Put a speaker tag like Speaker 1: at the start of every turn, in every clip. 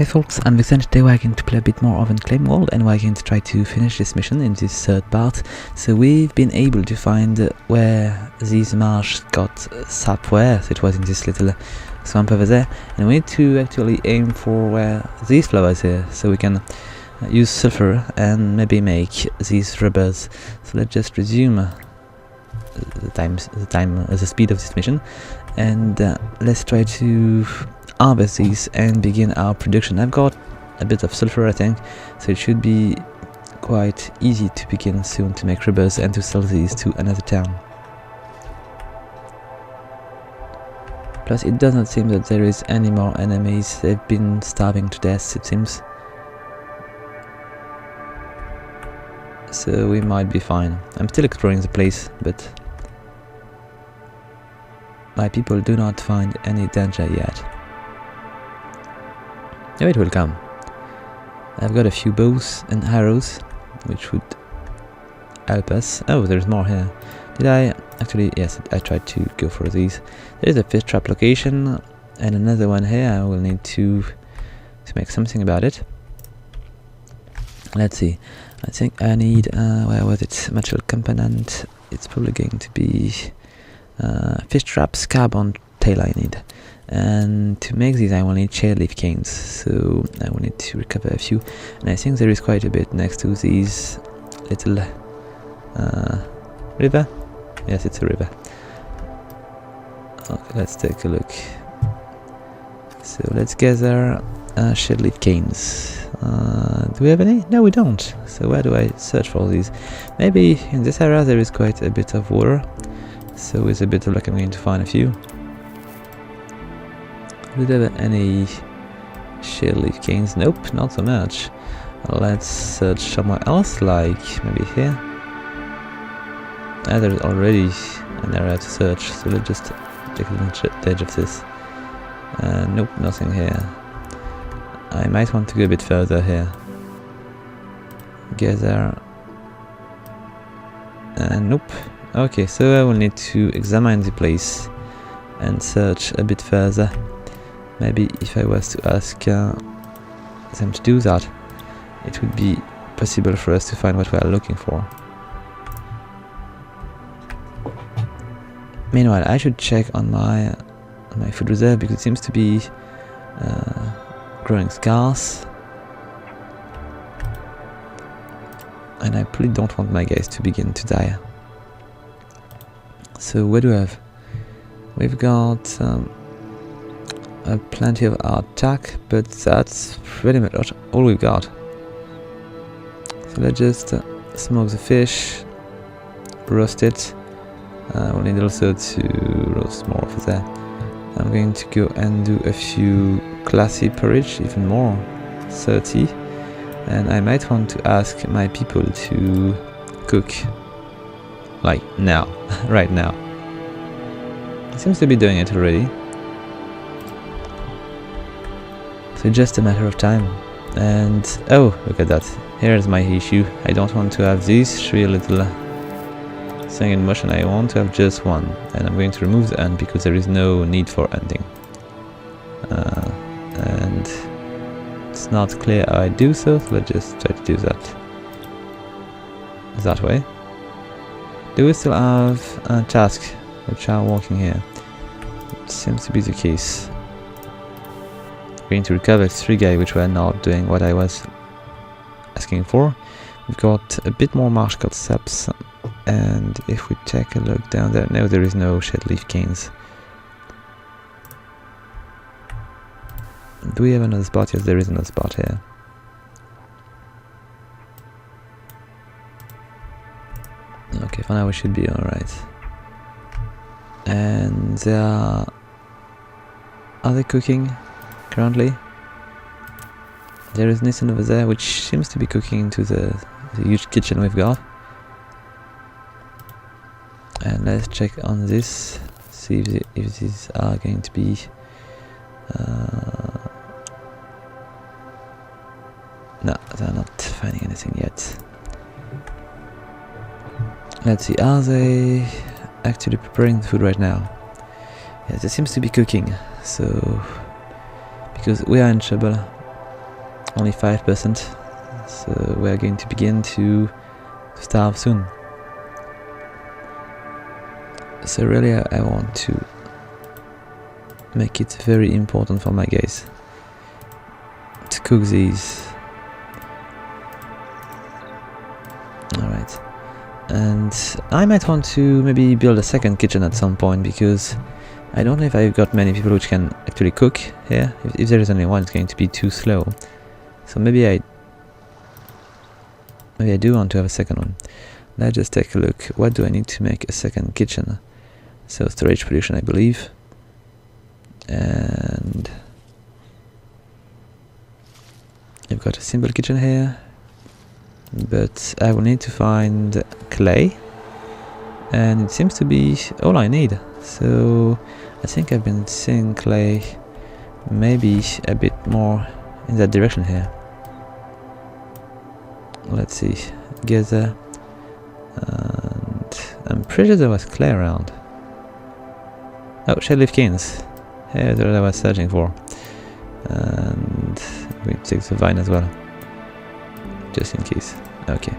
Speaker 1: Hey folks, I'm VynxarTV. Today we're going to play a bit more of Unclaimed World and we're going to try to finish this mission in this third part. So we've been able to find where this marsh got sapware, so it was in this little swamp over there, and we need to actually aim for where these flowers here, so we can use sulfur and maybe make these rubbers. So let's just resume the speed of this mission, and let's try to harvest these and begin our production. I've got a bit of sulfur, I think, so it should be quite easy to begin soon to make rubbers and to sell these to another town. Plus it does not seem that there is any more enemies. They've been starving to death, it seems, so we might be fine. I'm still exploring the place, but my people do not find any danger yet. Oh, it will come. I've got a few bows and arrows, which would help us. Oh, there's more here. Did I? Actually, yes, I tried to go for these. There's a fish trap location, and another one here. I will need to make something about it. Let's see. I think I need, where was it? Material component. It's probably going to be fish traps, carbon tail I need. And to make these I will need shade leaf canes, so I will need to recover a few, and I think there is quite a bit next to these little river. Yes, it's a river. Okay, let's take a look. So let's gather shade leaf canes. Do we have any? No, we don't. So where do I search for these? Maybe in this area there is quite a bit of water, so with a bit of luck I'm going to find a few. Do we have any shade leaf canes? Nope, not so much. Let's search somewhere else, like maybe here. There's already an area to search, so let's just take advantage of this. Nope, nothing here. I might want to go a bit further here. Gather. Nope. Okay, so I will need to examine the place and search a bit further. Maybe if I was to ask them to do that, it would be possible for us to find what we are looking for. Meanwhile, I should check on my food reserve, because it seems to be growing scarce, and I really don't want my guys to begin to die. So what do we have? We've got plenty of attack, but that's pretty much all we've got. So let's just smoke the fish, roast it. We'll need also to roast more for that. I'm going to go and do a few classy porridge, even more, 30, and I might want to ask my people to cook, like now, right now. It seems to be doing it already. So just a matter of time. And oh, look at that. Here's my issue. I don't want to have these three little thing in motion. I want to have just one, and I'm going to remove the end because there is no need for ending. And it's not clear how I do so, so let's just try to do that way. Do we still have tasks which are working here? It seems to be the case. Going to recover 3 guys which were not doing what I was asking for. We've got a bit more marsh cut saps, and if we take a look down there, no, there is no shade leaf canes. Do we have another spot? Yes, there is another spot here. Okay, for now we should be alright. And they are they cooking currently? There is Nissan over there, which seems to be cooking into the huge kitchen we've got. And let's check on this, see if these are going to be no, they're not finding anything yet. Let's see, are they actually preparing the food right now? Yes, it seems to be cooking, so because we are in trouble. only 5%, so we're going to begin to starve soon. So really I want to make it very important for my guys to cook these. Alright, and I might want to maybe build a second kitchen at some point, because I don't know if I've got many people which can actually cook here. If there is only one, it's going to be too slow. So maybe I do want to have a second one. Let's just take a look. What do I need to make a second kitchen? So storage production, I believe. And I've got a simple kitchen here, but I will need to find clay, and it seems to be all I need. So I think I've been seeing clay maybe a bit more in that direction here. Let's see, gather, and I'm pretty sure there was clay around. Oh, shade leaf canes. Here's what I was searching for. And we take the vine as well, just in case. Okay.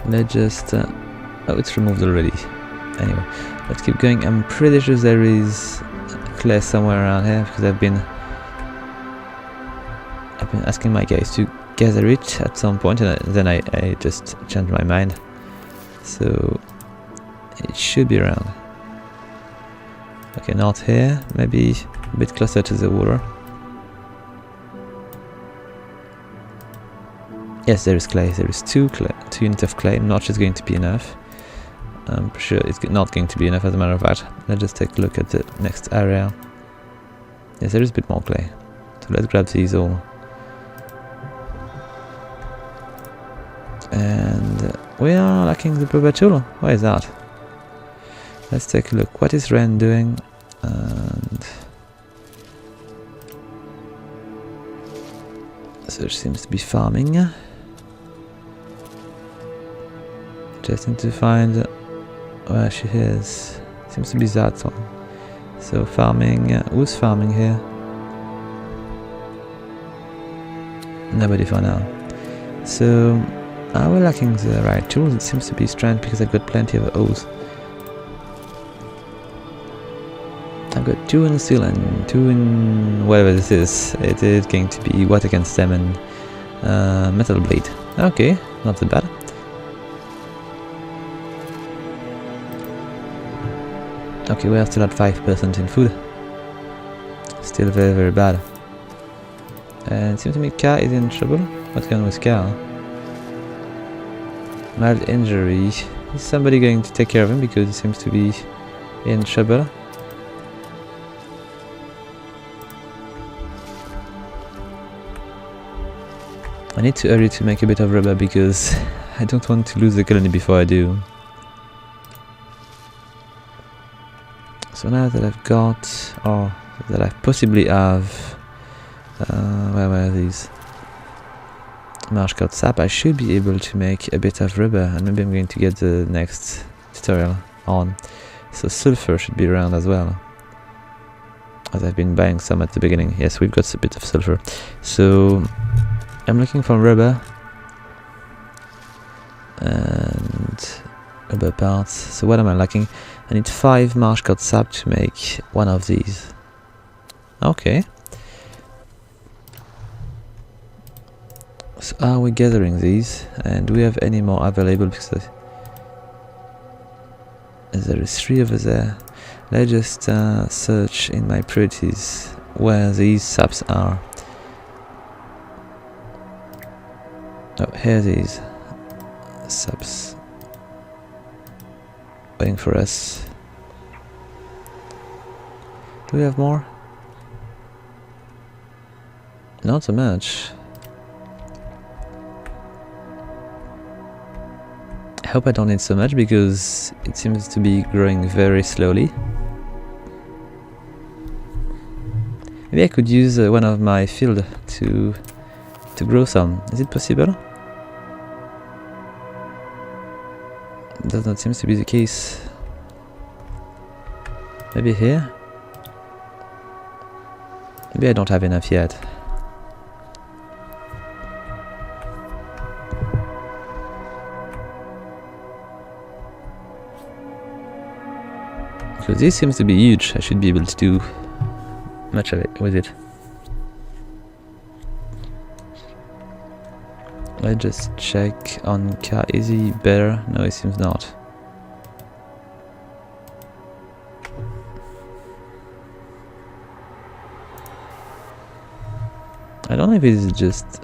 Speaker 1: Let's just... oh, it's removed already. Anyway, let's keep going. I'm pretty sure there is clay somewhere around here, because I've been asking my guys to gather it at some point, and then I just changed my mind. So it should be around. Okay, not here, maybe a bit closer to the water. Yes, there is clay. There is two units of clay. I'm not sure it's going to be enough. I'm sure it's not going to be enough, as a matter of fact. Let's just take a look at the next area. Yes, there is a bit more clay. So let's grab these all. And we are lacking the rubber tool. Why is that? Let's take a look. What is Ren doing? And so she seems to be farming. Just need to find where she is. Seems to be that one. So farming. Who's farming here? Nobody for now. So we're lacking the right tools. It seems to be strength, because I've got plenty of O's. I've got 2 in steel and 2 in whatever this is. It is going to be water can stem and metal blade. Okay, not that bad. Okay, we are still at 5% in food. Still very, very bad. And it seems to me Ka is in trouble. What's going on with Ka? Mild injury. Is somebody going to take care of him, because he seems to be in trouble? I need to hurry to make a bit of rubber, because I don't want to lose the colony before I do. So now that I've got, or that I possibly have, where were these? Marsh cut sap, I should be able to make a bit of rubber, and maybe I'm going to get the next tutorial on. So sulfur should be around as well, as I've been buying some at the beginning. Yes, we've got a bit of sulfur. So I'm looking for rubber and rubber parts. So what am I lacking? I need 5 marsh cut sap to make one of these. Okay. So are we gathering these? And do we have any more available? Because there is 3 over there. Let's just search in my priorities where these saps are. Oh, here these saps waiting for us. Do we have more? Not so much. I hope I don't need so much, because it seems to be growing very slowly. Maybe I could use one of my field to grow some. Is it possible? Does not seem to be the case. Maybe here? Maybe I don't have enough yet. this seems to be huge. I should be able to do much of it with it. Let's just check on car. Is he better? No, it seems not. I don't know if he's just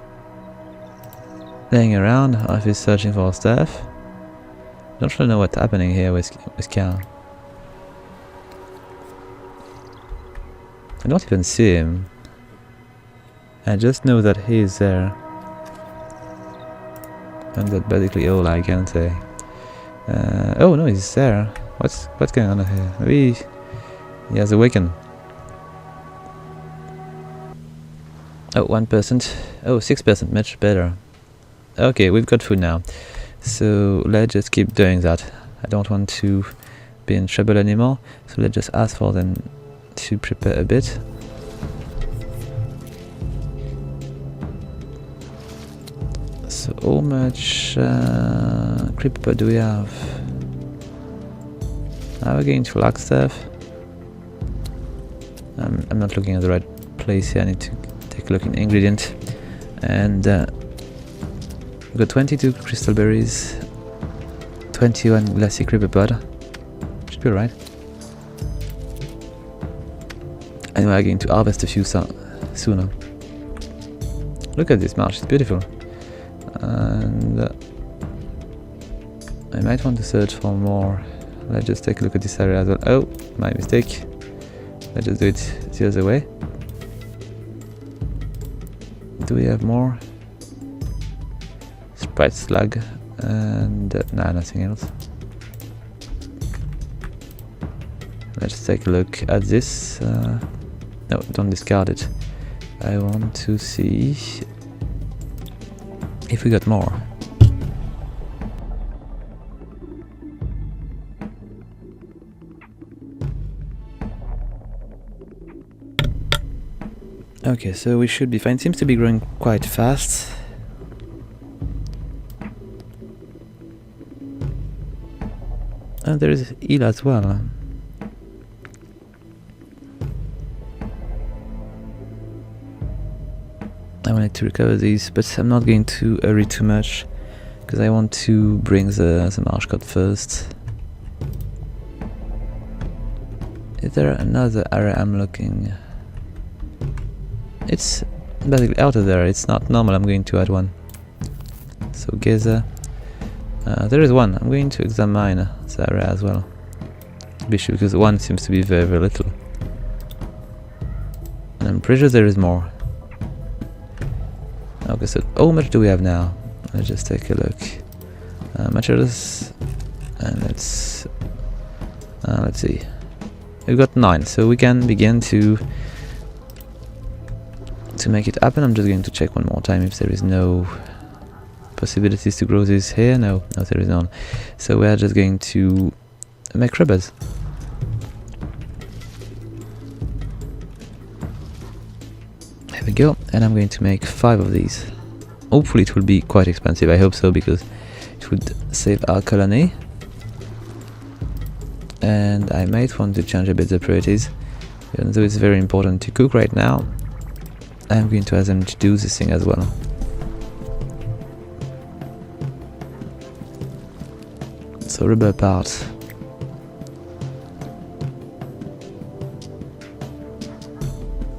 Speaker 1: laying around or if he's searching for stuff. Don't really know what's happening here with Cal. I don't even see him. I just know that he's there. And that's basically all I can say. Oh no, he's there. What's going on here? Maybe he has awakened. Oh, 1%. Oh, 6%, much better. Okay, we've got food now. So let's just keep doing that. I don't want to be in trouble anymore. So let's just ask for them to prepare a bit. So how much creeper do we have? Are we going to lack stuff? I'm not looking at the right place here. I need to take a look in ingredient. And we've got 22 crystal berries, 21 glassy creeper pod. Should be alright. And we're going to harvest a few sooner. Look at this marsh, it's beautiful. And I might want to search for more. Let's just take a look at this area as well. Oh, my mistake. Let's just do it the other way. Do we have more? Sprite slug and nah, nothing else. Let's take a look at this. No, don't discard it. I want to see if we got more. Okay, so we should be fine. Seems to be growing quite fast. And there is eel as well. I wanted to recover these, but I'm not going to hurry too much because I want to bring the marsh cut first. Is there another area I'm looking? It's basically out of there. It's not normal. I'm going to add one. So gather. There is one. I'm going to examine the area as well. Be sure, because one seems to be very, very little. And I'm pretty sure there is more. Okay, so how much do we have now? Let's just take a look. Materials, and let's see. We've got 9, so we can begin to make it happen. I'm just going to check one more time if there is no possibilities to grow this here. No, there is none. So we are just going to make rubbers. There we go, and I'm going to make 5 of these. Hopefully it will be quite expensive. I hope so, because it would save our colony. And I might want to change a bit the priorities, even though it's very important to cook right now. I'm going to ask them to do this thing as well. So rubber parts.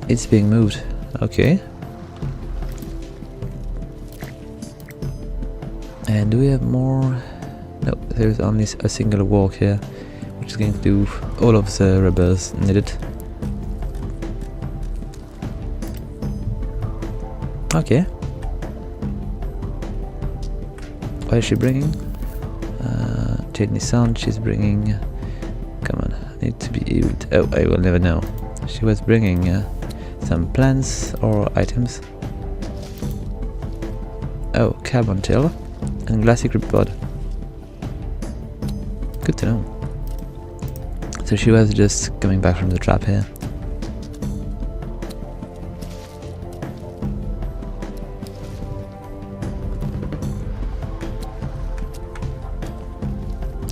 Speaker 1: It's being moved. Okay. And do we have more? No, there's only a single walk here, which is going to do all of the rubbers needed. Okay. What is she bringing? Jadney Sound, she's bringing... Come on, I need to be able to... Oh, I will never know. She was bringing some plants or items. Oh, carbon tail and glassy grip pod. Good to know. So she was just coming back from the trap here.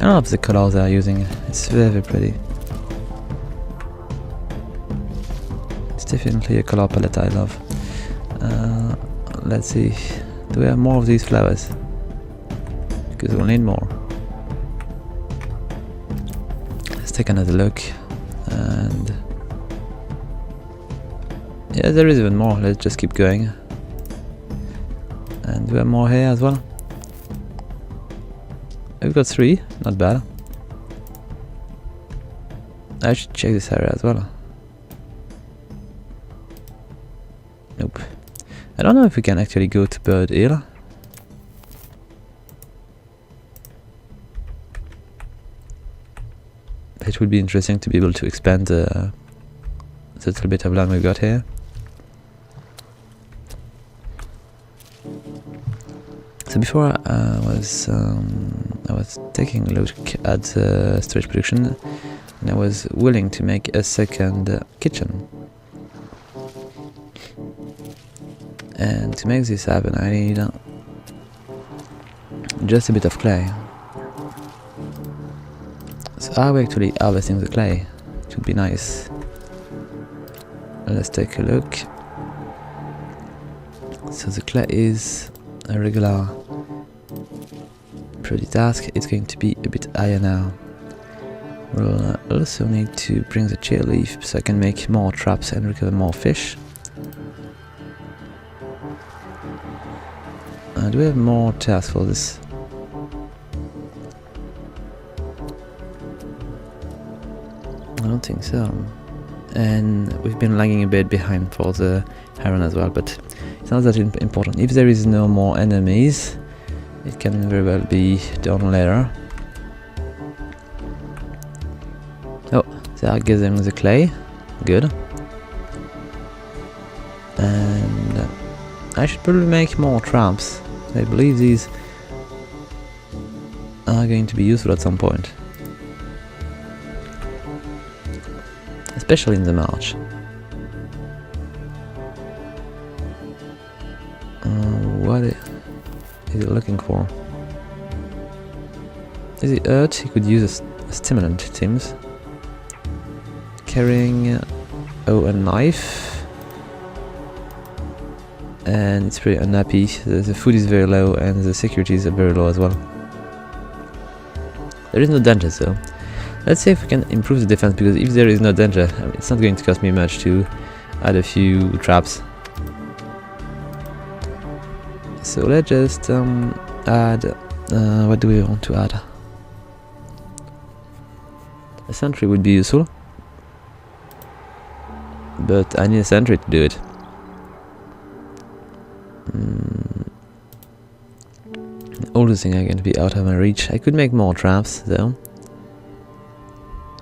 Speaker 1: I love the colors they are using. It's very, very pretty. definitely a color palette I love. Let's see, do we have more of these flowers? Because we'll need more. Let's take another look, and yeah, there is even more. Let's just keep going. And do we have more here as well? We've got 3, not bad. I should check this area as well. Nope. I don't know if we can actually go to Bird Hill. It would be interesting to be able to expand the little bit of land we got here. So before I was taking a look at the storage production, and I was willing to make a second kitchen. And to make this happen, I need just a bit of clay. So are we actually harvesting the clay? It would be nice. Let's take a look. So the clay is a regular pretty task. It's going to be a bit higher now. We'll also need to bring the cherry leaf so I can make more traps and recover more fish. Do we have more tasks for this? I don't think so. And we've been lagging a bit behind for the iron as well, but it's not that important. If there is no more enemies, it can very well be done later. Oh, they are gathering the clay. Good. And I should probably make more traps. I believe these are going to be useful at some point. Especially in the march. What is it looking for? Is it earth? He could use a stimulant, it seems. Carrying a knife. And it's pretty unhappy. The food is very low and the securities are very low as well. There is no danger though. Let's see if we can improve the defense, because if there is no danger, it's not going to cost me much to add a few traps. So let's just add, what do we want to add? A sentry would be useful, but I need a sentry to do it. All the things are going to be out of my reach. I could make more traps though.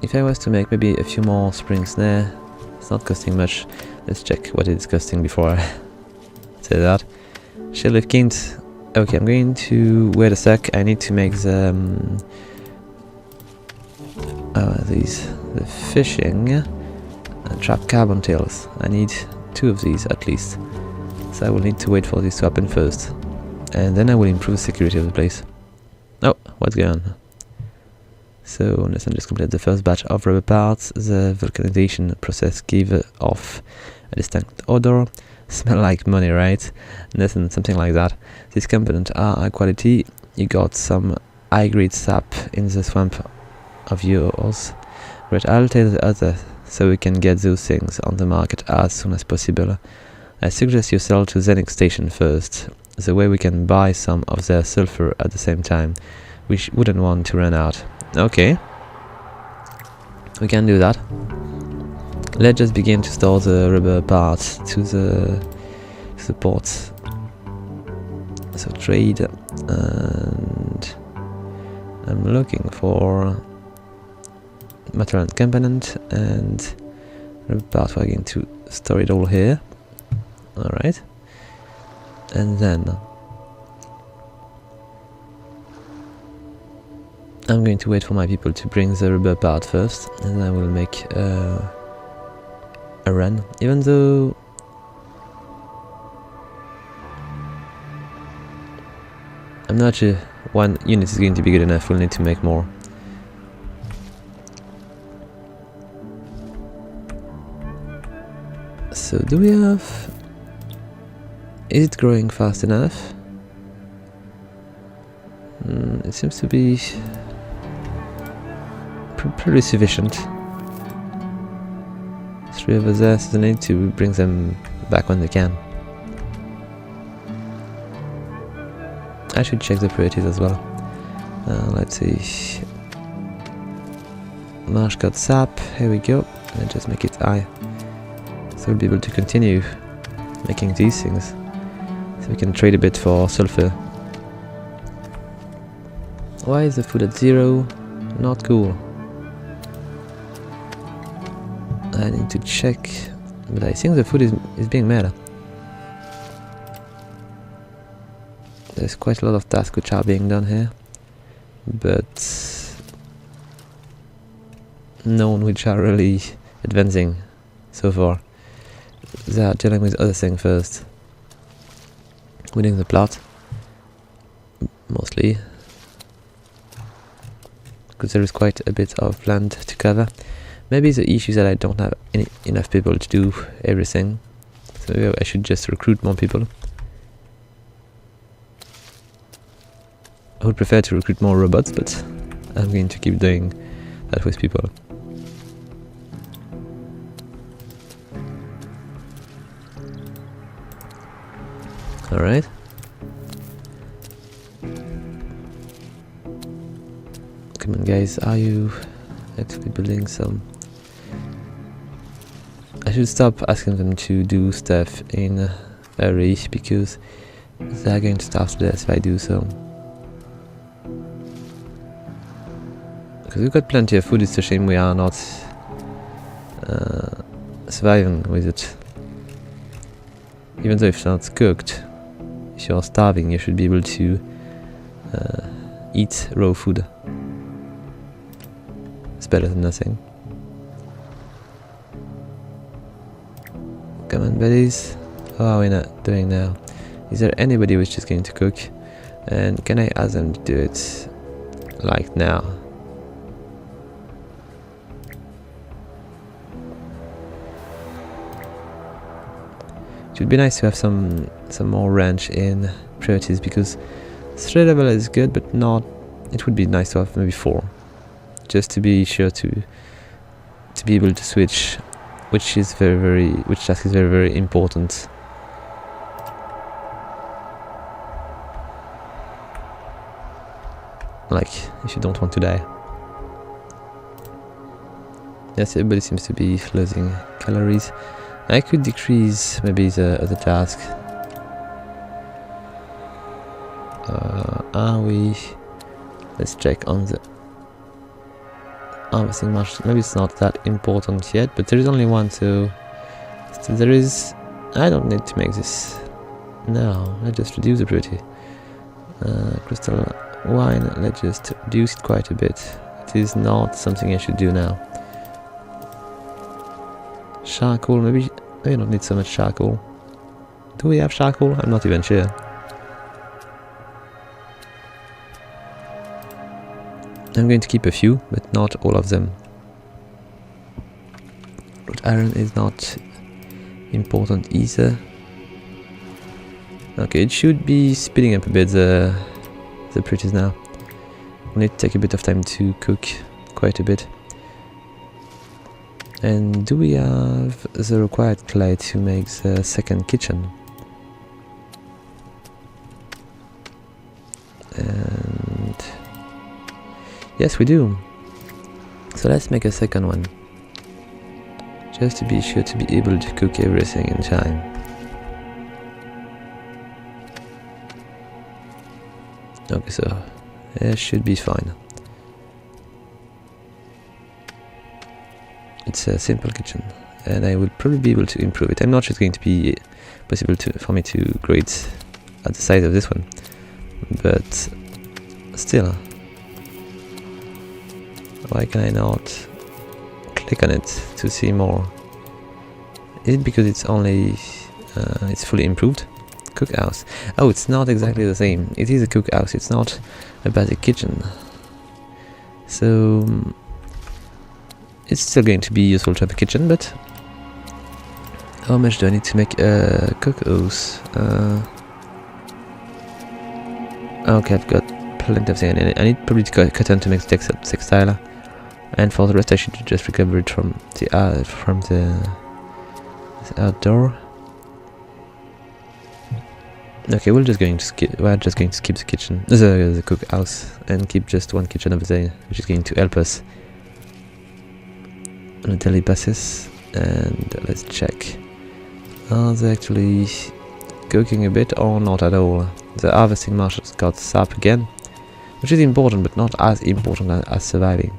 Speaker 1: If I was to make maybe a few more springs there, it's not costing much. Let's check what it's costing before I say that. Shell of Kint. Okay, I'm going to wait a sec. I need to make the the fishing trap carbon tails. I need 2 of these at least. So I will need to wait for this to happen first, and then I will improve the security of the place. Oh, what's going on? So Nathan just completed the first batch of rubber parts. The vulcanization process gave off a distinct odor. Smell like money, right? Nathan, something like that. These components are high quality. You got some high-grade sap in the swamp of yours. But I'll tell the other so we can get those things on the market as soon as possible. I suggest you sell to Zenix Station first. The way we can buy some of their sulfur at the same time. We wouldn't want to run out. Okay, we can do that. Let's just begin to store the rubber parts to the ports. So trade, and I'm looking for material and component and rubber part. We're going to store it all here. All right, and then I'm going to wait for my people to bring the rubber part first, and then I will make a run. Even though I'm not sure one unit is going to be good enough, we'll need to make more. So So do we have... Is it growing fast enough? It seems to be pretty sufficient. 3 of us there, so they need to bring them back when they can. I should check the priorities as well. Let's see. Marsh got sap, here we go. And just make it high. So we'll be able to continue making these things. So we can trade a bit for sulfur. Why is the food at 0? Not cool. I need to check, but I think the food is being made. There's quite a lot of tasks which are being done here, but none which are really advancing so far. They are dealing with other things first. Winning the plot, mostly, because there is quite a bit of land to cover. Maybe the issue is that I don't have enough people to do everything, so I should just recruit more people. I would prefer to recruit more robots, but I'm going to keep doing that with people. Alright. Come on guys, are you actually building some? I should stop asking them to do stuff in a hurry, because they're going to starve to death if I do so. Because we've got plenty of food, it's a shame we are not surviving with it. Even though if it's not cooked, if you're starving, you should be able to eat raw food. It's better than nothing. Come on, buddies. How are we not doing now? Is there anybody which is going to cook? And can I ask them to do it like now? It would be nice to have some more ranch in priorities, because 3 level is good, but not. It would be nice to have maybe 4, just to be sure to be able to switch, which task is very important. Like if you don't want to die. Yes, everybody seems to be losing calories. I could decrease maybe the other task. Are we? Let's check on the harvesting marsh. Maybe it's not that important yet, but there is only one, so there is. I don't need to make this. No, let's just reduce the priority. Crystal wine. Let's just reduce it quite a bit. It is not something I should do now. Charcoal, maybe I don't need so much charcoal. Do we have charcoal? I'm not even sure. I'm going to keep a few, but not all of them. But iron is not important either. Okay, it should be speeding up a bit the priorities now. We need to take a bit of time to cook quite a bit. And do we have the required clay to make the second kitchen? And yes, we do. So let's make a second one, just to be sure to be able to cook everything in time. Okay, so it should be fine. It's a simple kitchen, and I will probably be able to improve it. I'm not sure it's going to be possible for me to grow it at the size of this one, but still, why can I not click on it to see more? Is it because it's only it's fully improved? Cookhouse. Oh, it's not exactly the same. It is a cookhouse. It's not a basic kitchen. So it's still going to be useful to have a kitchen, but How much do I need to make cookos? Okay, I've got plenty of things. I need probably to cut down to make textile, and for the rest I should just recover it from the outdoor. Okay, we're just going to skip the kitchen, the cookhouse, and keep just one kitchen over there, which is going to help us on a daily basis. And let's check. Are they actually cooking a bit or not at all? The harvesting marsh has got sap again, which is important, but not as important as surviving.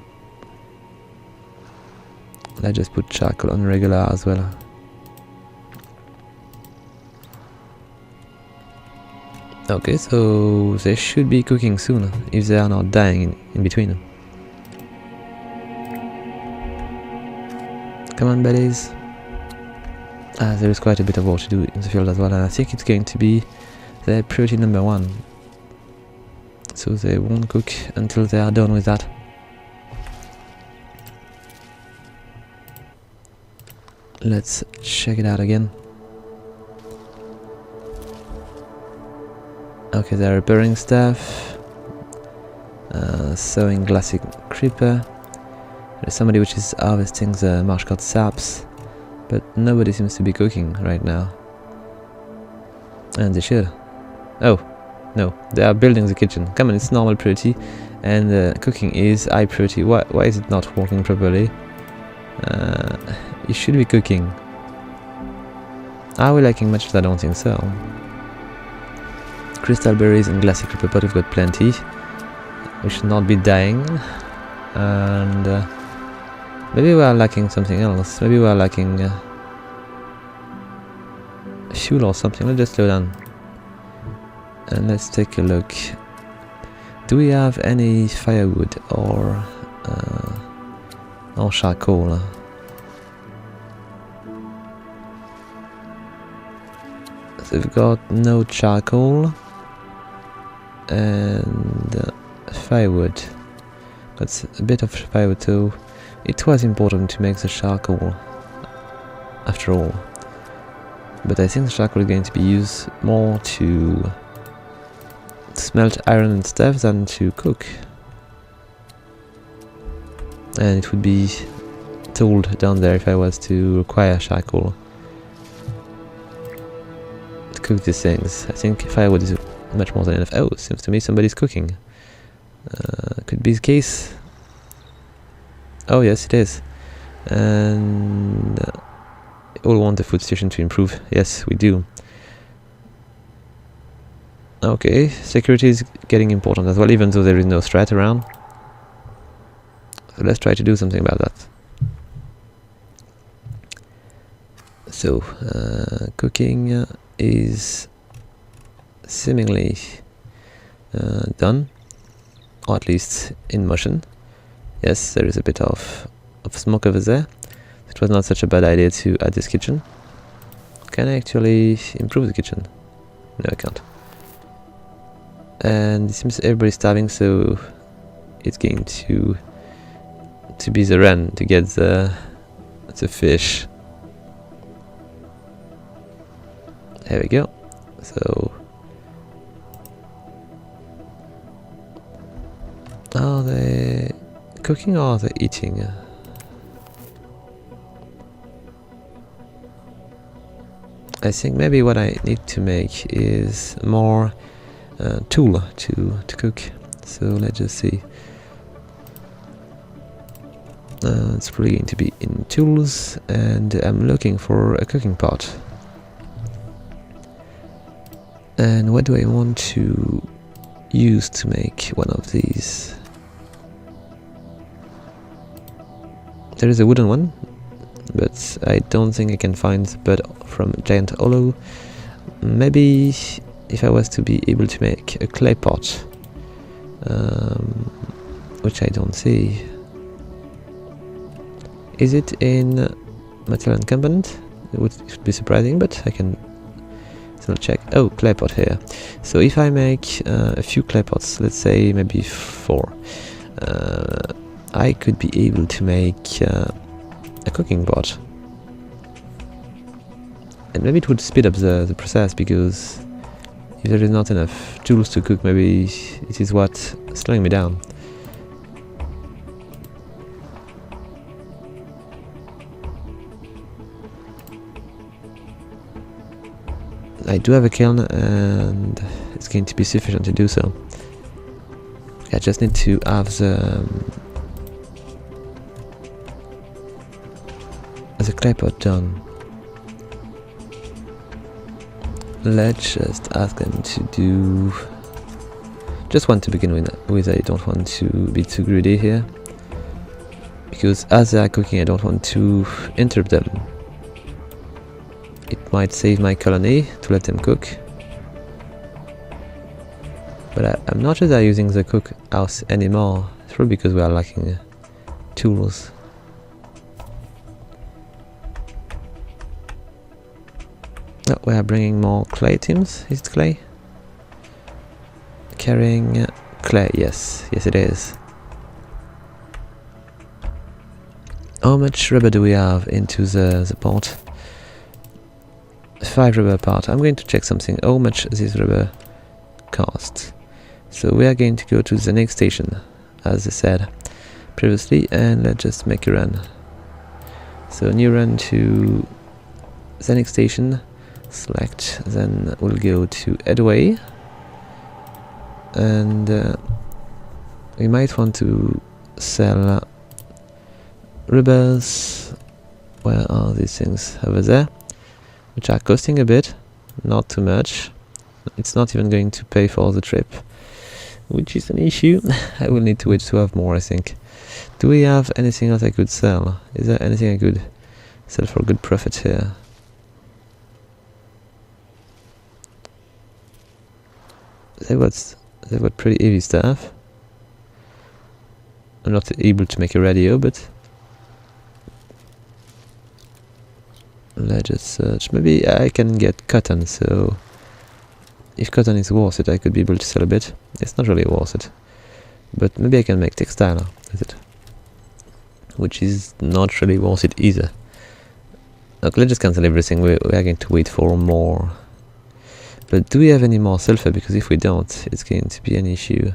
Speaker 1: Let's just put charcoal on regular as well. Okay, so they should be cooking soon, if they are not dying in between. Come on, buddies. There is quite a bit of work to do in the field as well, and I think it's going to be their priority number 1. So they won't cook until they are done with that. Let's check it out again. Okay, they're repairing stuff. Sowing glassy creeper. There's somebody which is harvesting the marsh cut saps, but nobody seems to be cooking right now. And they should. Oh, no, they are building the kitchen. Come on, it's normal priority, and cooking is high priority. Why is it not working properly? You should be cooking. Are we lacking much? I don't think so. Crystal berries and glassy creeper pot, we've got plenty. We should not be dying. And maybe we are lacking something else. Maybe we are lacking fuel or something. Let's just slow down. And let's take a look. Do we have any firewood or charcoal? So we've got no charcoal and firewood. That's a bit of firewood too. It was important to make the charcoal after all, but I think the charcoal is going to be used more to smelt iron and stuff than to cook, and it would be told down there if I was to require charcoal to cook these things. I think firewood is much more than enough. Oh, seems to me somebody's cooking. Could be the case. Oh yes, it is. And we all want the food situation to improve. Yes, we do. Okay, security is getting important as well, even though there is no threat around. So let's try to do something about that. So, cooking is seemingly done, or at least in motion. Yes, there is a bit of smoke over there. It was not such a bad idea to add this kitchen. Can I actually improve the kitchen? No, I can't. And it seems everybody's starving, so it's going to be the run to get the fish. There we go. So are they cooking or are they eating? I think maybe what I need to make is more tool to cook. So let's just see. It's probably going to be in tools, and I'm looking for a cooking pot. And what do I want to use to make one of these? There is a wooden one, but I don't think I can find the bud from Giant Hollow. Maybe if I was to be able to make a clay pot, which I don't see. Is it in Material Encampment? It would be surprising, but I can still check. Oh, clay pot here. So if I make a few clay pots, let's say maybe 4, I could be able to make a cooking pot. And maybe it would speed up the process, because if there is not enough tools to cook, maybe it is what's slowing me down. I do have a kiln, and it's going to be sufficient to do so. I just need to have the clay pot done. Let's just ask them to do just one to begin with. I don't want to be too greedy here, because as they are cooking I don't want to interrupt them. It might save my colony to let them cook, but I'm not sure they're using the cookhouse anymore. It's probably because we are lacking tools. Oh, we are bringing more clay teams. Is it clay? Carrying clay, yes. Yes it is. How much rubber do we have into the pot? 5 rubber part. I'm going to check something. How much this rubber costs. So we are going to go to the next station, as I said previously, and let's just make a run. So new run to the next station. Select, then we'll go to Headway, and we might want to sell rubbers. Where are these things? Over there, which are costing a bit, not too much. It's not even going to pay for the trip, which is an issue. I will need to wait to have more, I think. Do we have anything else I could sell? Is there anything I could sell for good profit here? They've got pretty heavy stuff. I'm not able to make a radio, but let's just search. Maybe I can get cotton, so if cotton is worth it, I could be able to sell a bit. It's not really worth it, but maybe I can make textile with it, which is not really worth it either. Okay, let's just cancel everything. We are going to wait for more. But do we have any more sulfur? Because if we don't, it's going to be an issue.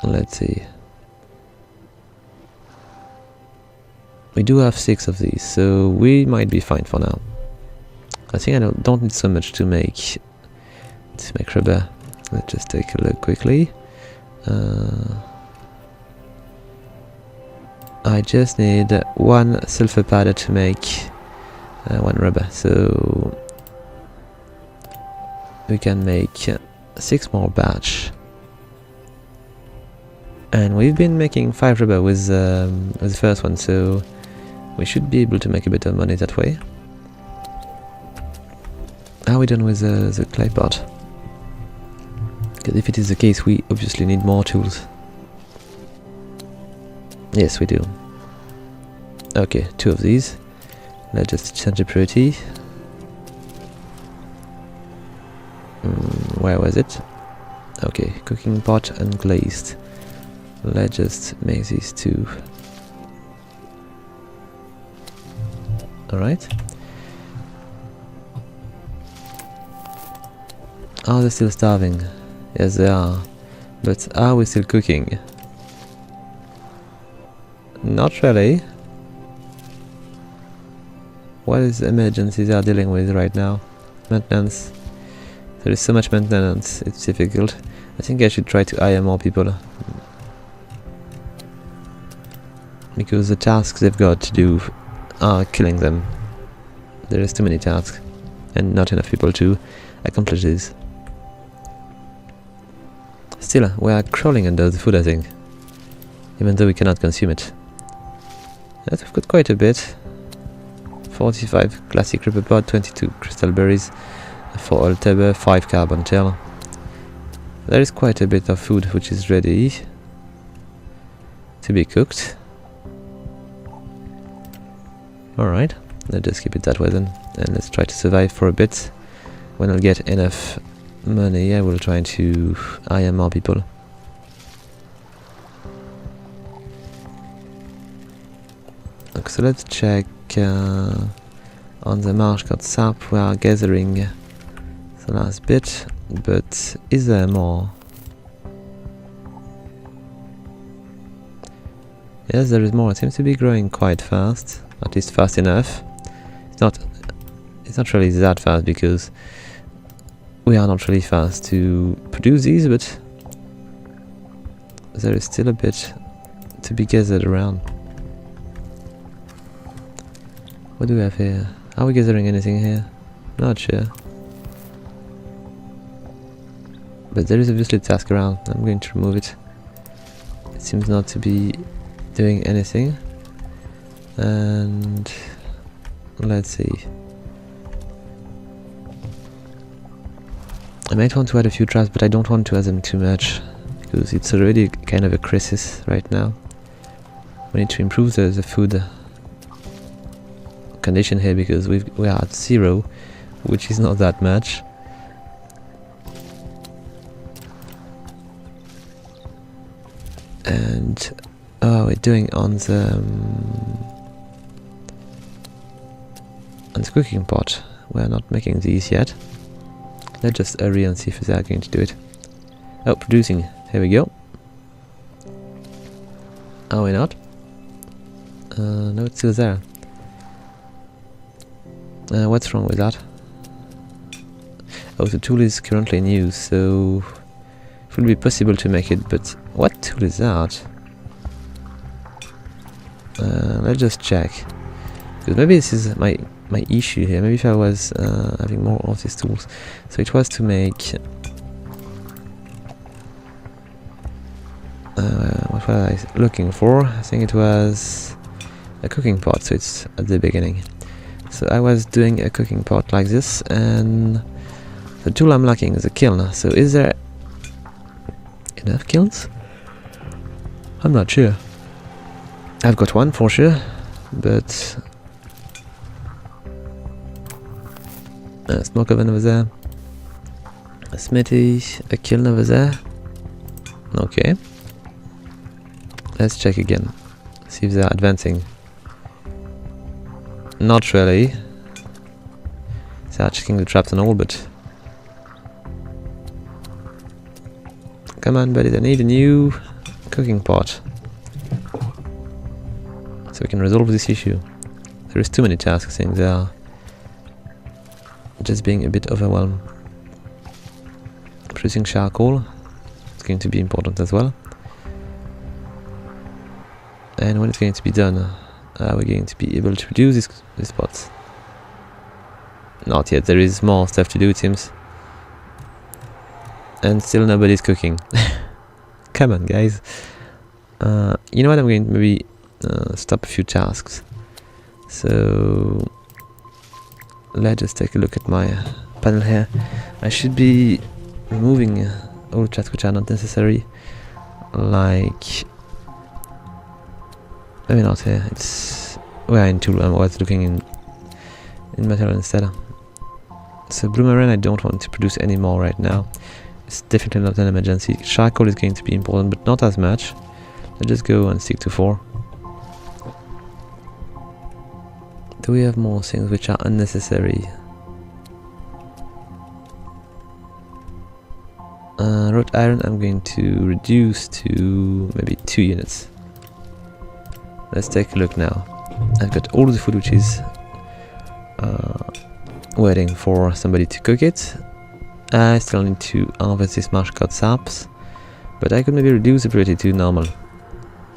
Speaker 1: Let's see. We do have 6 of these, so we might be fine for now. I think I don't need so much to make rubber. Let's just take a look quickly. I just need 1 sulfur powder to make 1 rubber, so we can make 6 more batch. And we've been making 5 rubber with the first one, so we should be able to make a bit of money that way. How are we done with the clay pot? Because if it is the case, we obviously need more tools. Yes, we do. Okay, 2 of these. Let's just change the priority. Where was it? Okay, cooking pot and glazed. Let's just make these 2. Alright. Are they still starving? Yes, they are. But are we still cooking? Not really. What is the emergency they are dealing with right now? Maintenance. There is so much maintenance, it's difficult. I think I should try to hire more people. Because the tasks they've got to do are killing them. There is too many tasks, and not enough people to accomplish this. Still, we are crawling under the food, I think. Even though we cannot consume it. Yes, we've got quite a bit. 45 classic rubber pod, 22 crystal berries, 4 oil tabber, 5 carbon gel. There is quite a bit of food which is ready to be cooked. Alright, let's just keep it that way then, and let's try to survive for a bit. When I'll get enough money, I will try to hire more people. So let's check on the marsh called sap. We are gathering the last bit, but is there more? Yes, there is more. It seems to be growing quite fast, at least fast enough. It's not really that fast because we are not really fast to produce these, but there is still a bit to be gathered around. What do we have here? Are we gathering anything here? Not sure. But there is obviously a task around. I'm going to remove it. It seems not to be doing anything. And let's see. I might want to add a few traps, but I don't want to add them too much because it's already kind of a crisis right now. We need to improve the food condition here because we are at 0, which is not that much. And we're doing on the cooking pot. We're not making these yet. Let's just hurry and see if they are going to do it. Oh, producing. Here we go. Are we not? No, it's still there. What's wrong with that? Oh, the tool is currently in use, so it will be possible to make it, but what tool is that? Let's just check. Because maybe this is my issue here. Maybe if I was having more of these tools. So it was to make... what was I looking for? I think it was a cooking pot, so it's at the beginning. So I was doing a cooking pot like this, and the tool I'm lacking is a kiln. So is there enough kilns? I'm not sure. I've got one for sure, but a smoke oven over there, a smithy, a kiln over there. Okay. Let's check again. See if they are advancing. Not really. They are checking the traps and all, but... Come on, buddy, I need a new cooking pot. So we can resolve this issue. There is too many tasks, I think they are just being a bit overwhelmed. Producing charcoal. It's going to be important as well. And when it's going to be done, are we going to be able to produce these pots? Not yet, there is more stuff to do, it seems. And still nobody's cooking. Come on, guys. You know what, I'm going to maybe stop a few tasks. So let's just take a look at my panel here. I should be removing all the tasks which are not necessary. Like... maybe not here, it's... we are in tool, I was looking in material instead. So bloomerang I don't want to produce any more right now. It's definitely not an emergency. Charcoal is going to be important, but not as much. Let's just go and stick to 4. Do we have more things which are unnecessary? Wrought iron I'm going to reduce to maybe 2 units. Let's take a look now. I've got all the food which is waiting for somebody to cook it. I still need to harvest this marsh cut saps, but I could maybe reduce the priority to normal,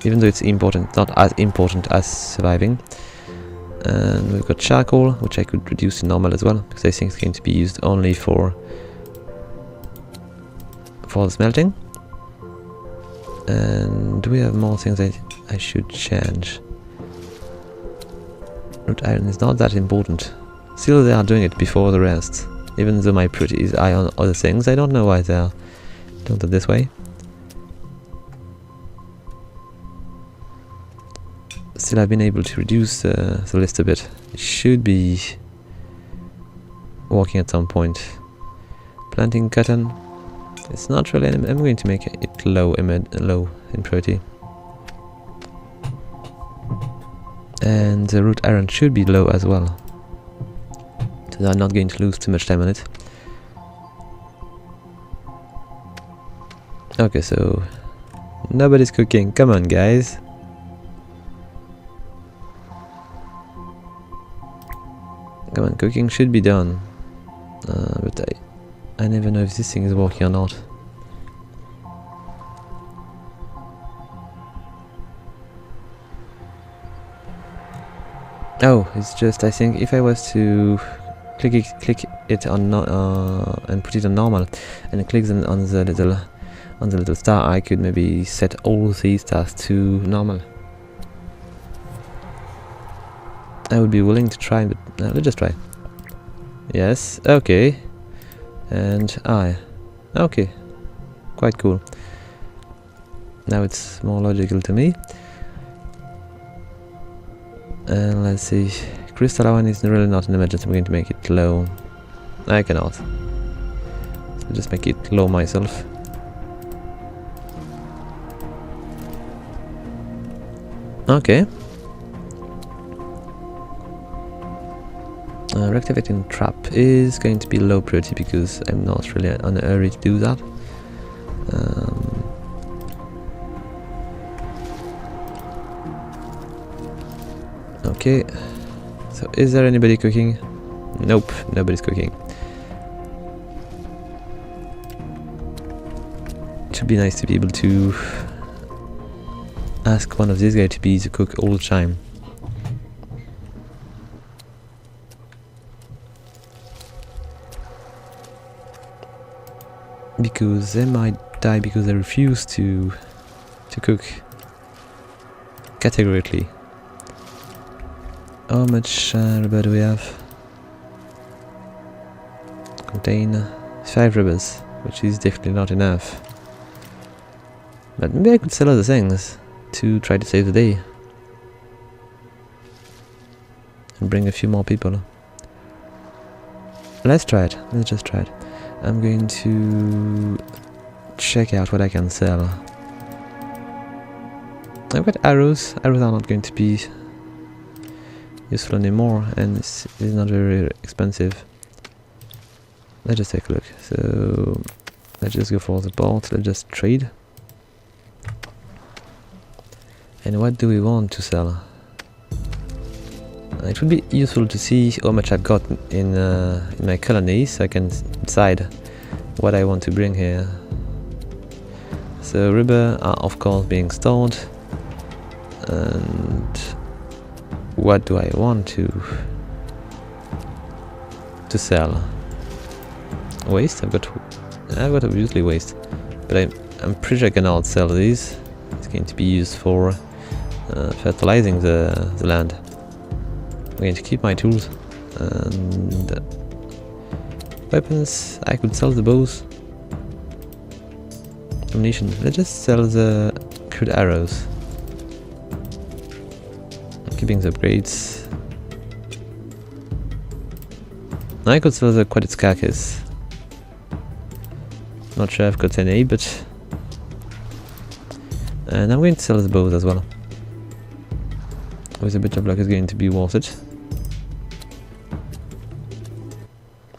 Speaker 1: even though it's important, not as important as surviving. And we've got charcoal, which I could reduce to normal as well, because I think it's going to be used only for the smelting. And do we have more things I should change? Wrought iron is not that important. Still, they are doing it before the rest. Even though my priority is high on other things, I don't know why they are doing it this way. Still, I've been able to reduce the list a bit. It should be working at some point. Planting cotton. It's not really. I'm going to make it low in priority. And the root iron should be low as well. So I'm not going to lose too much time on it. Okay, so nobody's cooking. Come on, guys. Come on, cooking should be done. But I never know if this thing is working or not. Oh, it's just, I think if I was to click it on and put it on normal and click on the little star, I could maybe set all these stars to normal. I would be willing to try, but let's just try. Yes, okay. And okay. Quite cool. Now it's more logical to me. And let's see. Crystal iron is really not an emergency. I'm going to make it low. I cannot. So just make it low myself. Okay. Reactivating trap is going to be low priority because I'm not really on a hurry to do that. Okay, so is there anybody cooking? Nope, nobody's cooking. It should be nice to be able to ask one of these guys to be the cook all the time. Because they might die because they refuse to cook categorically. How much rubber do we have? Contain 5 rubbers, which is definitely not enough. But maybe I could sell other things to try to save the day. And bring a few more people. Let's try it. Let's just try it. I'm going to check out what I can sell. I've got arrows. Arrows are not going to be useful anymore, and this is not very expensive. Let's just take a look. So let's just go for the bolt. Let's just trade. And what do we want to sell? It would be useful to see how much I've got in my colony, so I can decide what I want to bring here. So rubber are of course being stored, and what do I want to sell? Waste? I've got obviously waste, but I'm pretty sure I can outsell these. It's going to be used for fertilizing the land. I'm going to keep my tools and weapons. I could sell the bows. Ammunition. Let's just sell the crude arrows. I'm keeping the upgrades. I could sell the quartz carcass. Not sure I've got any, but and I'm going to sell the bows as well. With a bit of luck, it's going to be worth it.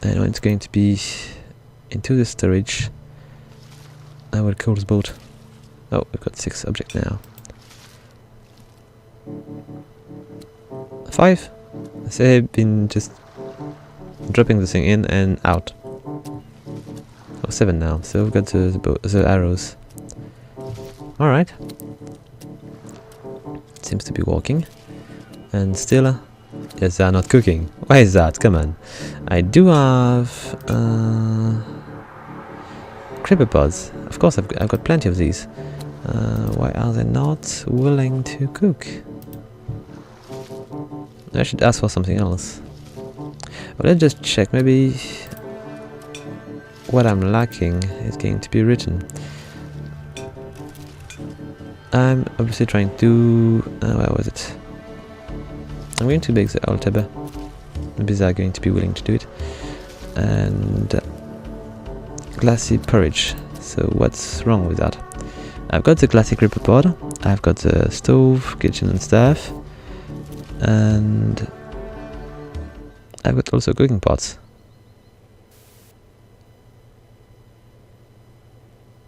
Speaker 1: And when it's going to be into the storage, I will call this boat. Oh, we've got 6 objects now. 5. So I've been just dropping the thing in and out. Oh, 7 now. So we've got the arrows. Alright. Seems to be working. And still, yes, they are not cooking. Why is that? Come on. I do have creeper pods. Of course, I've got plenty of these. Why are they not willing to cook? I should ask for something else. But let's just check. Maybe what I'm lacking is going to be written. I'm obviously trying to... where was it? I'm going to bake the old tabber. Maybe they're going to be willing to do it. And glassy porridge. So what's wrong with that? I've got the classic creeper pod. I've got the stove, kitchen and stuff. And I've got also cooking pots.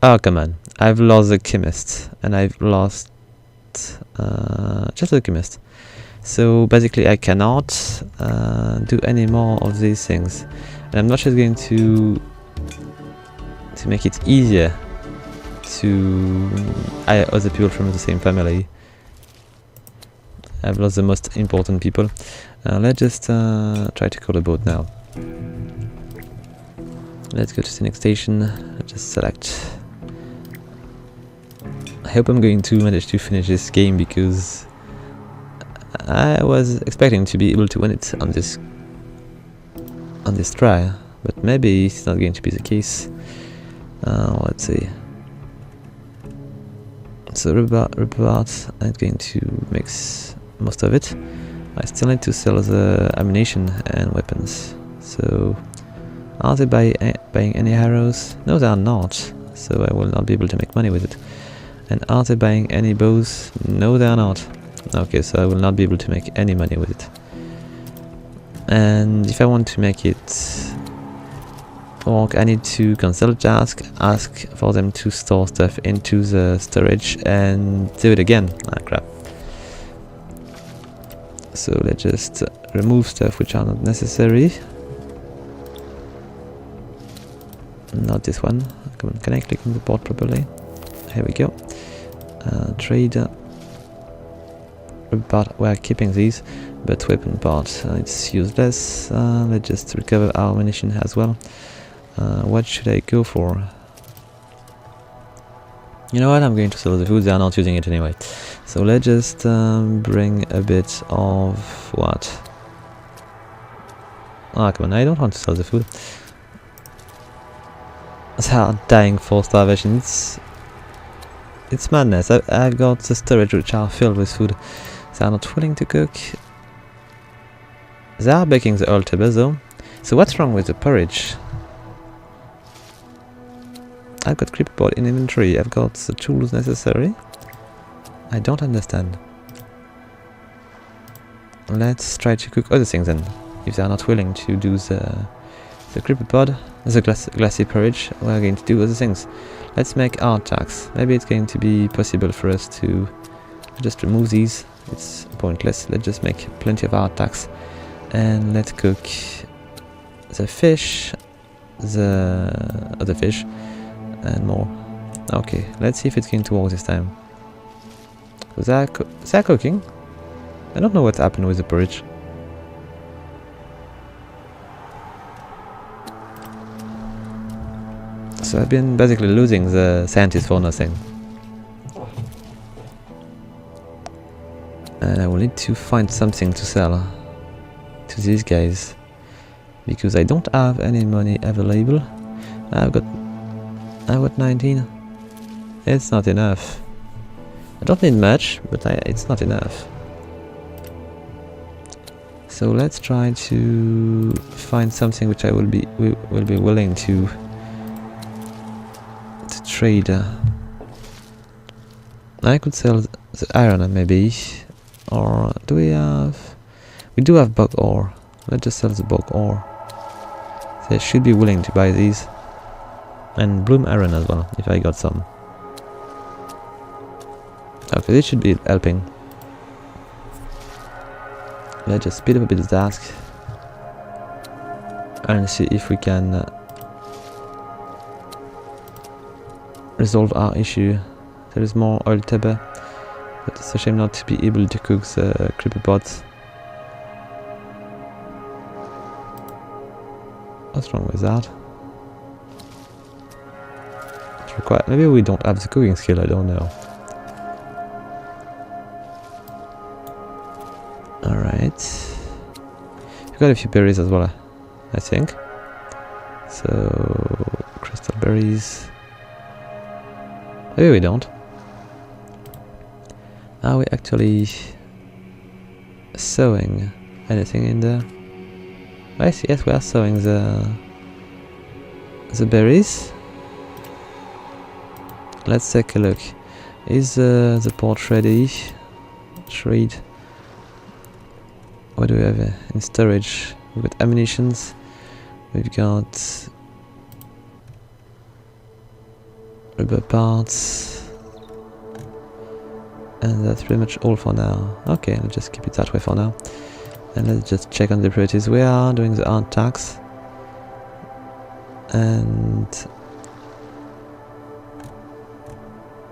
Speaker 1: Oh, come on. I've lost the chemist. And I've lost just the chemist. So basically I cannot do any more of these things. And I'm not just going to make it easier to hire other people from the same family. I've lost the most important people. Let's just try to call a boat now. Let's go to the next station. Just select. I hope I'm going to manage to finish this game, because I was expecting to be able to win it on this try, but maybe it's not going to be the case. Let's see. So rubber I'm going to mix most of it. I still need to sell the ammunition and weapons. So are they buying any arrows? No, they are not. So I will not be able to make money with it. And are they buying any bows? No, they are not. Okay, so I will not be able to make any money with it. And if I want to make it work, I need to consult ask for them to store stuff into the storage and do it again. Ah, crap. So let's just remove stuff which are not necessary. Not this one. Come on, can I click on the board properly? Here we go. Trade part. We're keeping these, but weapon part it's useless. Let's just recover our ammunition as well. What should I go for? You know what? I'm going to sell the food. They are not using it anyway. So let's just bring a bit of what? Ah, come on! I don't want to sell the food. They are dying for starvation. It's madness. I've got the storage which are filled with food. They are not willing to cook. They are baking the old table though. So what's wrong with the porridge? I've got creeper board in inventory. I've got the tools necessary. I don't understand. Let's try to cook other things then. If they are not willing to do the creeper pod, the glassy porridge, we're going to do other things. Let's make hard tacks. Maybe it's going to be possible for us to just remove these. It's pointless. Let's just make plenty of hard tacks. And let's cook the fish, the other fish, and more. Okay, let's see if it's going to work this time. Is that cooking? I don't know what happened with the porridge. So I've been basically losing the scientist for nothing. And I will need to find something to sell to these guys, because I don't have any money available. I've got 19. It's not enough. I don't need much, but it's not enough. So let's try to find something which I will be willing to trade. I could sell the iron maybe, or do we have? We do have bog ore. Let's just sell the bog ore. They should be willing to buy these, and bloom iron as well if I got some. Okay, this should be helping. Let's just speed up a bit the task and see if we can resolve our issue. There is more oil table, but it's a shame not to be able to cook the creeper pots. What's wrong with that? It's required. Maybe we don't have the cooking skill, I don't know. Alright. We've got a few berries as well, I think. So, crystal berries. Maybe we don't. Are we actually sowing anything in there? Yes, we are sowing the berries. Let's take a look. Is the port ready? Trade. what do we have in storage? We've got ammunitions. We've got rubber parts. And that's pretty much all for now. Okay, let's just keep it that way for now. And let's just check on the priorities. We are doing the art tax. And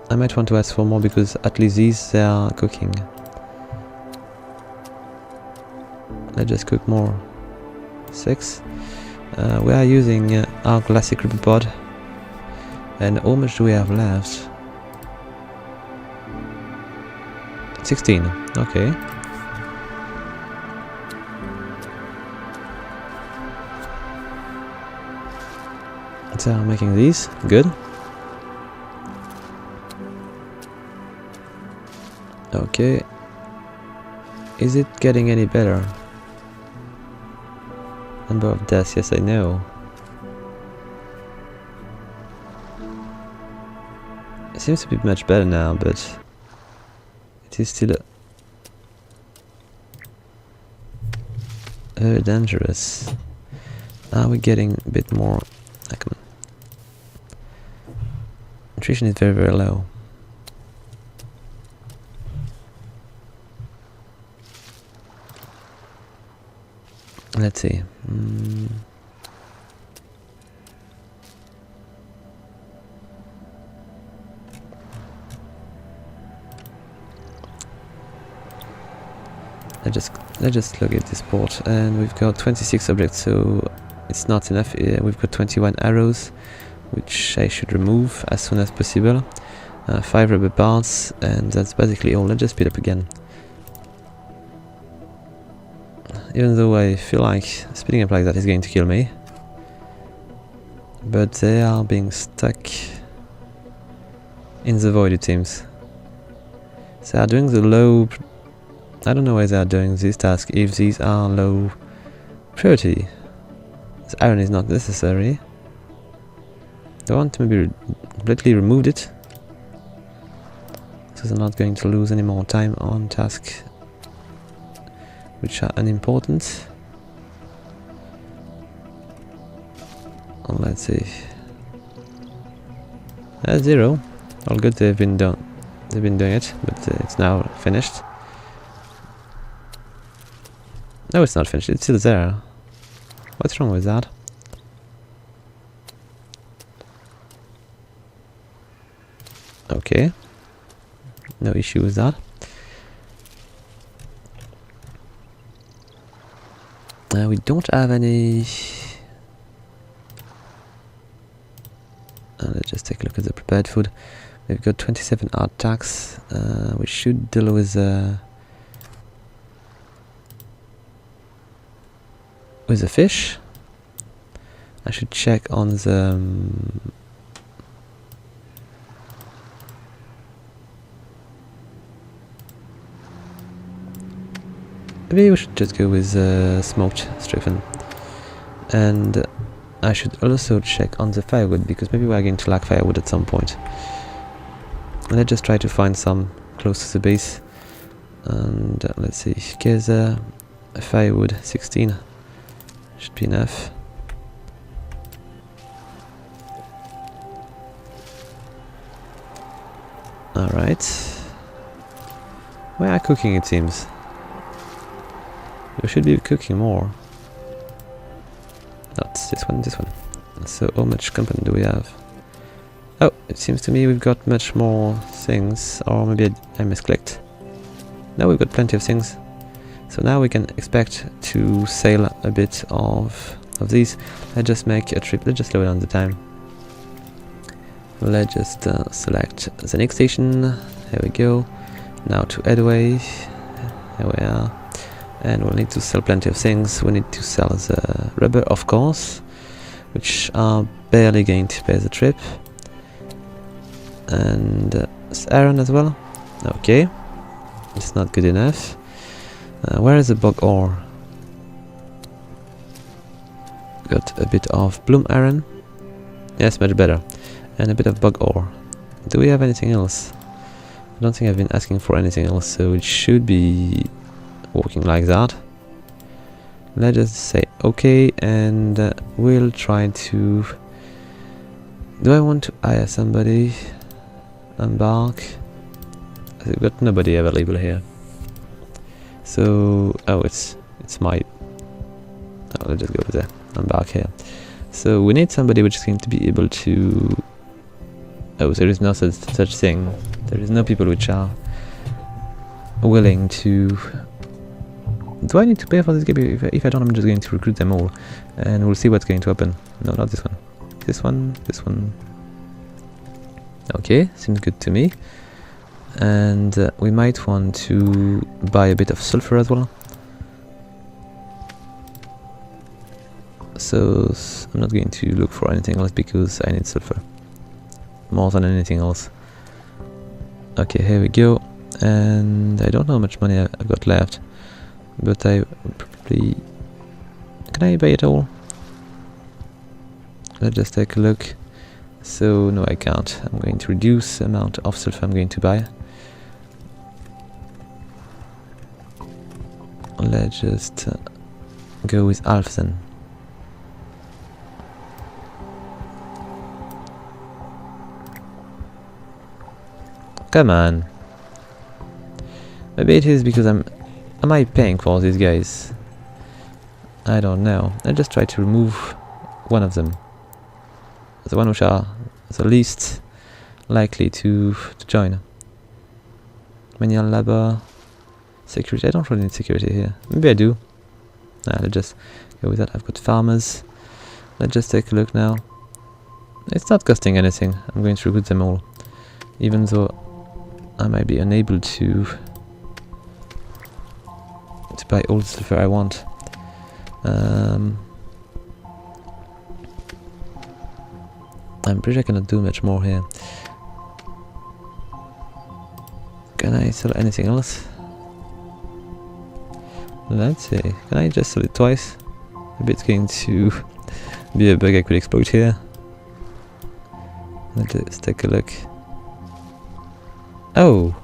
Speaker 1: I might want to ask for more because at least these they are cooking. Let's just cook more. 6. We are using our classic rubber pod. And how much do we have left? 16. Okay. So I'm making these. Good. Okay. Is it getting any better? Number of deaths, yes I know. It seems to be much better now, but it is still very dangerous. Are we getting a bit more? Come on. Nutrition is very, very low. Let's see. Let's just look at this port, and we've got 26 objects, so it's not enough. We've got 21 arrows, which I should remove as soon as possible. 5 rubber parts, and that's basically all. Let's just speed up again. Even though I feel like speeding up like that is going to kill me. But they are being stuck in the void, it seems. They are doing the low... I don't know why they are doing this task if these are low priority. The iron is not necessary. I want to maybe completely remove it, so they're not going to lose any more time on tasks which are unimportant. Let's see. 0. All good. They've been doing it, but it's now finished. No, it's not finished. It's still there. What's wrong with that? Okay. No issue with that. We don't have any... let's just take a look at the prepared food. We've got 27 art tax. We should deal with the fish. I should check on the... maybe we should just go with smoked stricken. And I should also check on the firewood, because maybe we're going to lack firewood at some point. Let's just try to find some close to the base. And let's see, here's a firewood, 16. Should be enough. Alright. We are cooking, it seems. We should be cooking more. Not this one, this one. So how much company do we have? Oh, it seems to me we've got much more things, or maybe I misclicked. No, we've got plenty of things. So now we can expect to sail a bit of these. Let's just make a trip. Let's just slow down the time. Let's just select the next station. Here we go. Now to Headway. Here we are. And we'll need to sell plenty of things. We need to sell the rubber, of course, which are barely going to pay the trip. And iron as well. Okay. It's not good enough. Where is the bog ore? Got a bit of bloom iron. Yes, much better. And a bit of bog ore. Do we have anything else? I don't think I've been asking for anything else, so it should be working like that. Let's just say okay, and we'll try to... Do I want to hire somebody? Embark? I've got nobody available here. So... oh, it's my... oh, let's just go there. Embark here. So we need somebody which is going to be able to... oh, there is no such thing. There is no people which are willing to... do I need to pay for this game? If I don't, I'm just going to recruit them all. And we'll see what's going to happen. No, not this one. This one, this one. Okay, seems good to me. And we might want to buy a bit of sulfur as well. So I'm not going to look for anything else because I need sulfur. More than anything else. Okay, here we go. And I don't know how much money I've got left. But I probably... can I buy it all? Let's just take a look. So, no, I can't. I'm going to reduce the amount of sulfur I'm going to buy. Let's just go with half then. Come on. Maybe it is because am I paying for these guys? I don't know. I just try to remove one of them. The one which are the least likely to join. Manual labor, security. I don't really need security here. Maybe I do. Nah, let's just go with that. I've got farmers. Let's just take a look now. It's not costing anything. I'm going to recruit them all, even though I might be unable to buy all the sulfur I want. I'm pretty sure I cannot do much more here. Can I sell anything else? Let's see. Can I just sell it twice? Maybe it's going to be a bug I could exploit here. Let's take a look. Oh!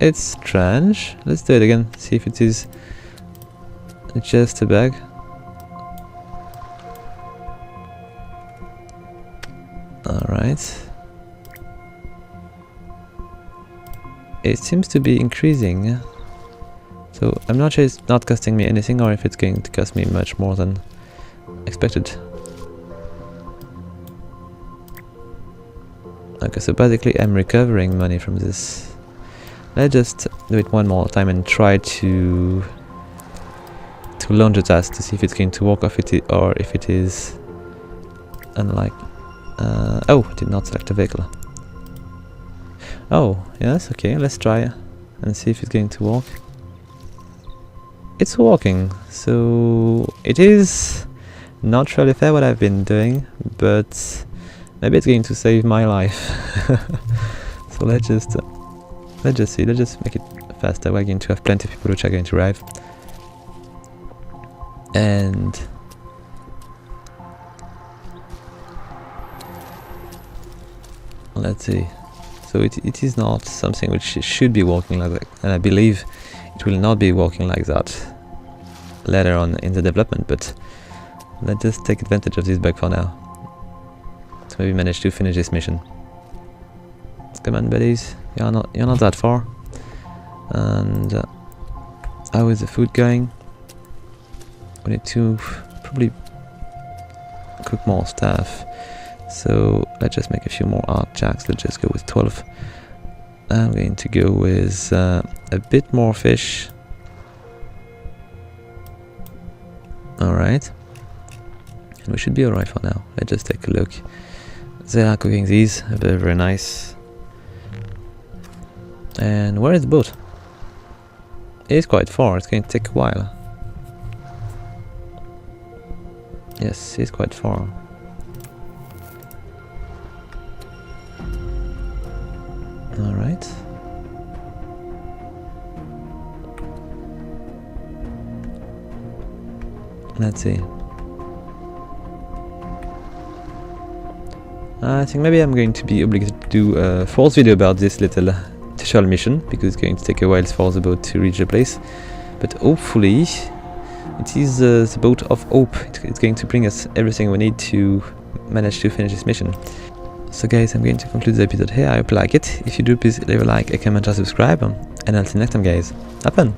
Speaker 1: It's strange. Let's do it again. See if it is just a bug. Alright. It seems to be increasing. So I'm not sure it's not costing me anything or if it's going to cost me much more than expected. Okay, so basically I'm recovering money from this. Let's just do it one more time and try to launch a task to see if it's going to work or if it is unlike... oh, I did not select a vehicle. Oh, yes, okay, let's try and see if it's going to work. It's working, so it is not really fair what I've been doing, but maybe it's going to save my life. So let's just see, let's just make it faster. We're going to have plenty of people which are going to arrive. And let's see. So it is not something which should be working like that, and I believe it will not be working like that later on in the development, but let's just take advantage of this bug for now. So maybe manage to finish this mission. Come on, buddies, you're not that far. And how is the food going? We need to probably cook more stuff. So let's just make a few more art jacks. Let's just go with 12. I'm going to go with a bit more fish. Alright. And we should be alright for now. Let's just take a look. They are cooking these. Very, very nice. And where is the boat? It's quite far. It's going to take a while. Yes, it's quite far. Alright. Let's see. I think maybe I'm going to be obligated to do a fourth video about this little tutorial mission, because it's going to take a while for the boat to reach the place. But hopefully It is the boat of hope. It's going to bring us everything we need to manage to finish this mission. So guys, I'm going to conclude the episode here. I hope you like it. If you do, please leave a like, a comment, and subscribe. And I'll see you next time, guys. Have fun!